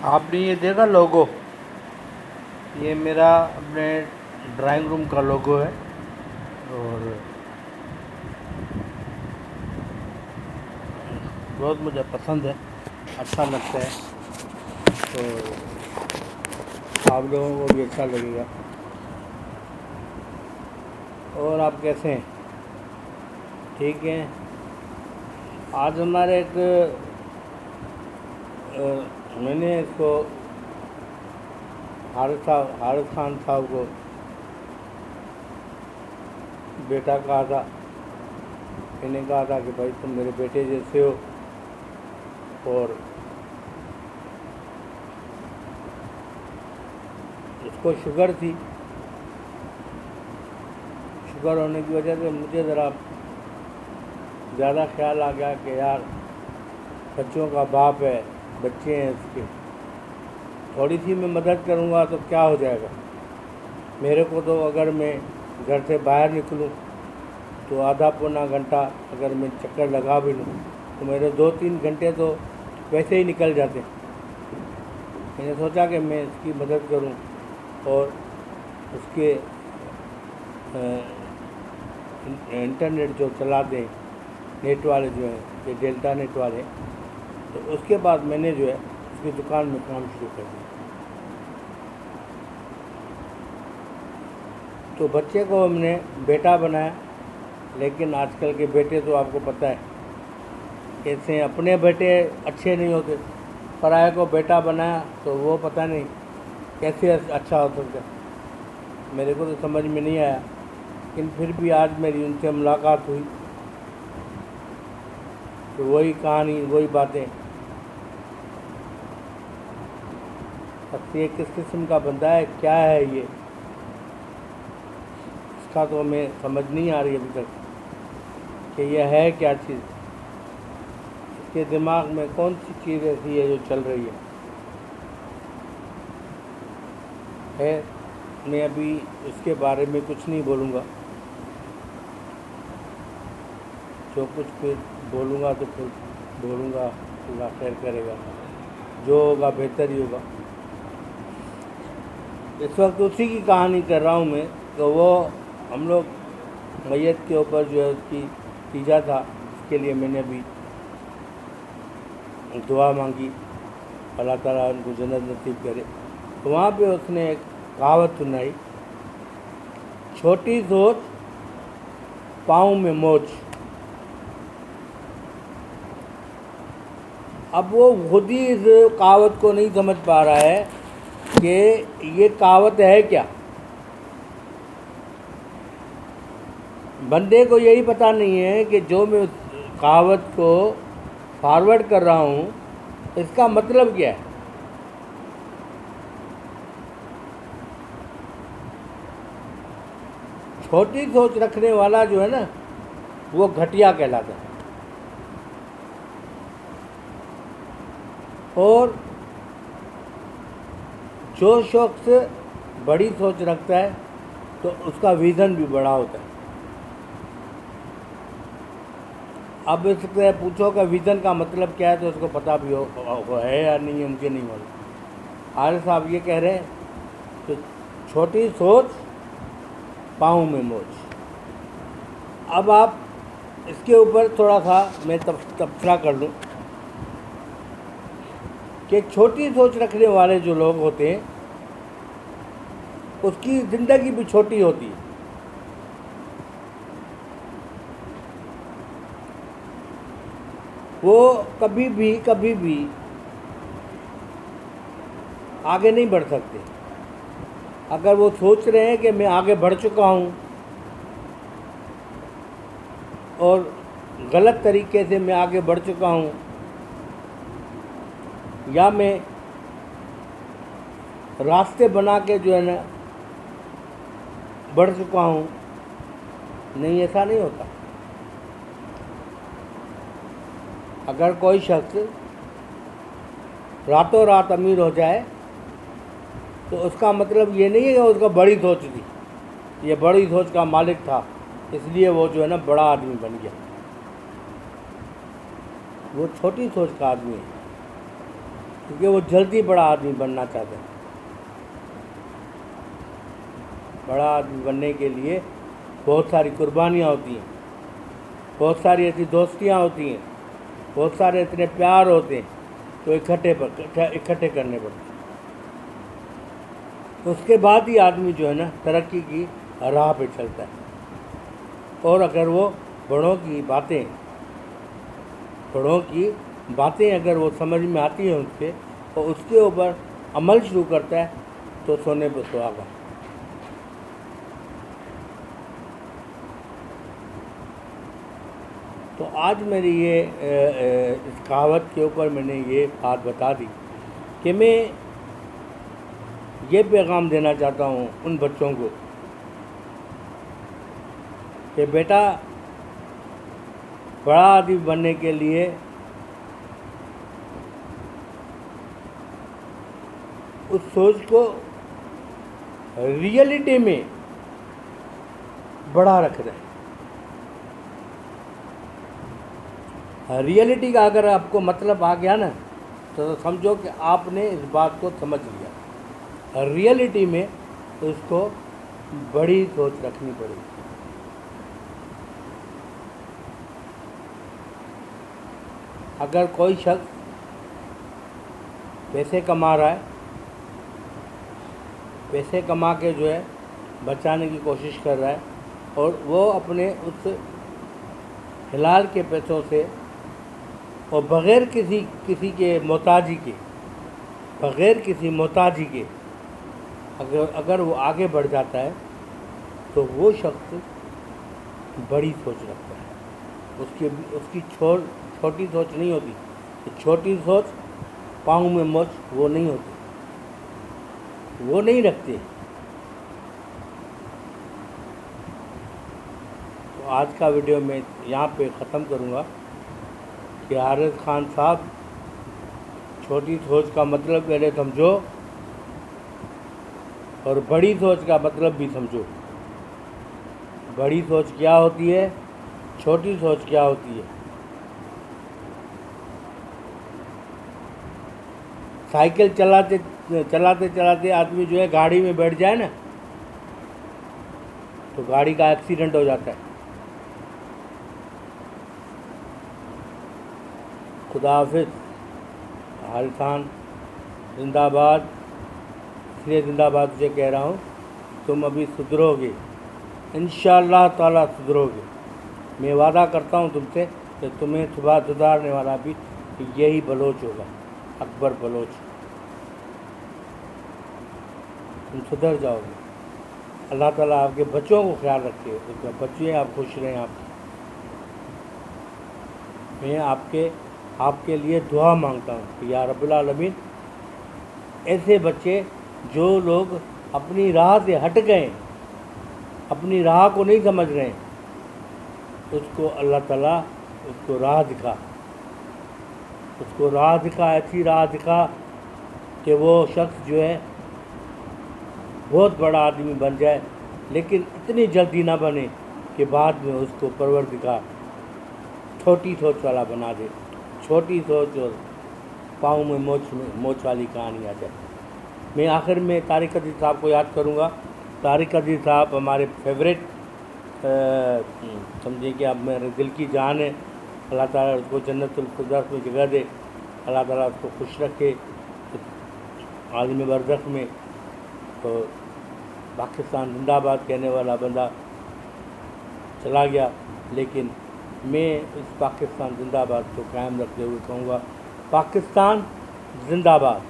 آپ نے یہ دیکھا لوگو؟ یہ میرا اپنے ڈرائنگ روم کا لوگو ہے اور بہت مجھے پسند ہے، اچھا لگتا ہے، تو آپ لوگوں کو بھی اچھا لگے گا۔ اور آپ کیسے ہیں؟ ٹھیک ہیں؟ آج ہمارے ایک میں نے اس کو حارث خان صاحب کو بیٹا کہا تھا، میں نے کہا تھا کہ بھائی تم میرے بیٹے جیسے ہو، اور اس کو شوگر تھی، شوگر ہونے کی وجہ سے مجھے ذرا زیادہ خیال آ گیا کہ یار بچوں کا باپ ہے، بچے ہیں اس کے، تھوڑی سی میں مدد کروں گا تو کیا ہو جائے گا میرے کو؟ تو اگر میں گھر سے باہر نکلوں تو آدھا پونا گھنٹہ اگر میں چکر لگا بھی لوں تو میرے 2-3 گھنٹے تو ویسے ہی نکل جاتے۔ میں نے سوچا کہ میں اس کی مدد کروں اور اس کے انٹرنیٹ جو چلاتے ہیں، نیٹ والے جو ہیں، یہ ڈیلٹا نیٹ والے، تو اس کے بعد میں نے جو ہے اس کی دکان میں کام شروع کر دیا۔ تو بچے کو ہم نے بیٹا بنایا، لیکن آج کل کے بیٹے تو آپ کو پتہ ہے کیسے ہیں، اپنے بیٹے اچھے نہیں ہوتے، پرائے کو بیٹا بنایا تو وہ پتہ نہیں کیسے اچھا ہو سکتا۔ میرے کو تو سمجھ میں نہیں آیا، لیکن پھر بھی آج میری ان سے ملاقات ہوئی تو وہی کہانی، وہی باتیں۔ اب یہ کس قسم کا بندہ ہے، کیا ہے یہ، اس کا تو ہمیں سمجھ نہیں آ رہی ابھی تک کہ یہ ہے کیا چیز، اس کے دماغ میں کون سی چیز ایسی ہے جو چل رہی ہے۔ میں ابھی اس کے بارے میں کچھ نہیں بولوں گا، جو کچھ پھر بولوں گا تو پھر بولوں گا، اللہ خیر کرے گا، جو ہوگا بہتر ہی ہوگا۔ اس وقت اسی کی کہانی کر رہا ہوں میں کہ وہ ہم لوگ میت کے اوپر جو ہے اس کی تیجا تھا، اس کے لیے میں نے ابھی دعا مانگی، اللہ تعالیٰ ان کو جنت نصیب کرے۔ تو وہاں پہ اس نے ایک کہاوت سنائی، چھوٹی سوچ پاؤں میں موچ۔ اب وہ خود ہی اس کہاوت کو نہیں سمجھ پا رہا ہے کہ یہ کہاوت ہے کیا۔ بندے کو یہی پتہ نہیں ہے کہ جو میں کہاوت کو فارورڈ کر رہا ہوں اس کا مطلب کیا ہے۔ چھوٹی سوچ رکھنے والا جو ہے نا وہ گھٹیا کہلاتا ہے، اور جو شخص بڑی سوچ رکھتا ہے تو اس کا ویژن بھی بڑا ہوتا ہے۔ اب اس سے پوچھو کہ ویژن کا مطلب کیا ہے تو اس کو پتہ بھی ہے یا نہیں ہے، مجھے نہیں معلوم۔ حارث صاحب یہ کہہ رہے ہیں کہ چھوٹی سوچ پاؤں میں موچ۔ اب آپ اس کے اوپر تھوڑا سا میں تبصرہ کر لوں کہ چھوٹی سوچ رکھنے والے جو لوگ ہوتے ہیں اس کی زندگی بھی چھوٹی ہوتی ہے۔ وہ کبھی بھی آگے نہیں بڑھ سکتے۔ اگر وہ سوچ رہے ہیں کہ میں آگے بڑھ چکا ہوں اور غلط طریقے سے میں آگے بڑھ چکا ہوں، یا میں راستے بنا کے جو ہے نا بڑھ چکا ہوں، نہیں، ایسا نہیں ہوتا۔ اگر کوئی شخص راتوں رات امیر ہو جائے تو اس کا مطلب یہ نہیں ہے کہ اس کا بڑی سوچ تھی، یہ بڑی سوچ کا مالک تھا اس لیے وہ جو ہے نا بڑا آدمی بن گیا۔ وہ چھوٹی سوچ کا آدمی ہے، کیونکہ وہ جلدی بڑا آدمی بننا چاہتا ہے. بڑا آدمی بننے کے لیے بہت ساری قربانیاں ہوتی ہیں، بہت ساری ایسی دوستیاں ہوتی ہیں، بہت سارے اتنے پیار ہوتے ہیں تو اکٹھے کرنے پڑتے ہیں. اس کے بعد ہی آدمی جو ہے نا ترقی کی راہ پہ چلتا ہے. اور اگر وہ بڑوں کی باتیں اگر وہ سمجھ میں آتی ہیں اس کے، اور اس کے اوپر عمل شروع کرتا ہے تو سونے پہ سہاگا. تو آج میری اس کہاوت کے اوپر میں نے یہ بات بتا دی کہ میں یہ پیغام دینا چاہتا ہوں ان بچوں کو کہ بیٹا بڑا آدمی بننے کے لیے اس سوچ کو ریئلٹی میں بڑا رکھنا ہے. ریئلٹی کا اگر آپ کو مطلب آ گیا نا تو سمجھو کہ آپ نے اس بات کو سمجھ لیا. ریئلٹی میں اس کو بڑی سوچ رکھنی پڑے گی. اگر کوئی شخص پیسے کما رہا ہے، پیسے کما کے جو ہے بچانے کی کوشش کر رہا ہے، اور وہ اپنے اس حلال کے پیسوں سے اور بغیر کسی کے محتاجی کے اگر وہ آگے بڑھ جاتا ہے تو وہ شخص بڑی سوچ رکھتا ہے. اس کی چھوٹی سوچ نہیں ہوتی. چھوٹی سوچ پاؤں میں موچ وہ نہیں ہوتی، وہ نہیں رکھتے. تو آج کا ویڈیو میں یہاں پہ ختم کروں گا کہ حارث خان صاحب چھوٹی سوچ کا مطلب پہلے سمجھو اور بڑی سوچ کا مطلب بھی سمجھو. بڑی سوچ کیا ہوتی ہے، چھوٹی سوچ کیا ہوتی ہے. سائیکل چلاتے آدمی جو ہے گاڑی میں بیٹھ جائے نا تو گاڑی کا ایکسیڈنٹ ہو جاتا ہے. خدا حافظ. حارث خان زندہ باد. اس لیے زندہ باد تجھے کہہ رہا ہوں، تم ابھی سدھرو گے، انشاءاللہ تعالیٰ سدھرو گے. میں وعدہ کرتا ہوں تم سے کہ تمہیں صبح سدھارنے والا بھی یہی بلوچ ہوگا، اکبر بلوچ. تم سدھر جاؤ گے. اللہ تعالیٰ آپ کے بچوں کو خیال رکھے، بچے آپ خوش رہیں. میں آپ کے لیے دعا مانگتا ہوں کہ یا رب العالمین ایسے بچے جو لوگ اپنی راہ سے ہٹ گئے، اپنی راہ کو نہیں سمجھ رہے ہیں، اس کو اللہ تعالیٰ اس کو راہ دکھا، ایسی راہ دکھا کہ وہ شخص جو ہے بہت بڑا آدمی بن جائے، لیکن اتنی جلدی نہ بنے کہ بعد میں اس کو پروردگار چھوٹی سوچ والا بنا دے. چھوٹی سوچ اور پاؤں میں موچ والی کہانی آ جائے. میں آخر میں طارق عزیز صاحب کو یاد کروں گا. طارق عزیز صاحب ہمارے فیوریٹ، سمجھیں کہ اب میرے دل کی جان ہے. اللہ تعالیٰ اس کو جنت الفردوس میں جگہ دے. اللہ تعالیٰ اس کو خوش رکھے عالم برزخ میں. تو پاکستان زندہ باد کہنے والا بندہ چلا گیا، لیکن میں اس پاکستان زندہ باد کو قائم رکھتے ہوئے کہوں گا پاکستان زندہ باد.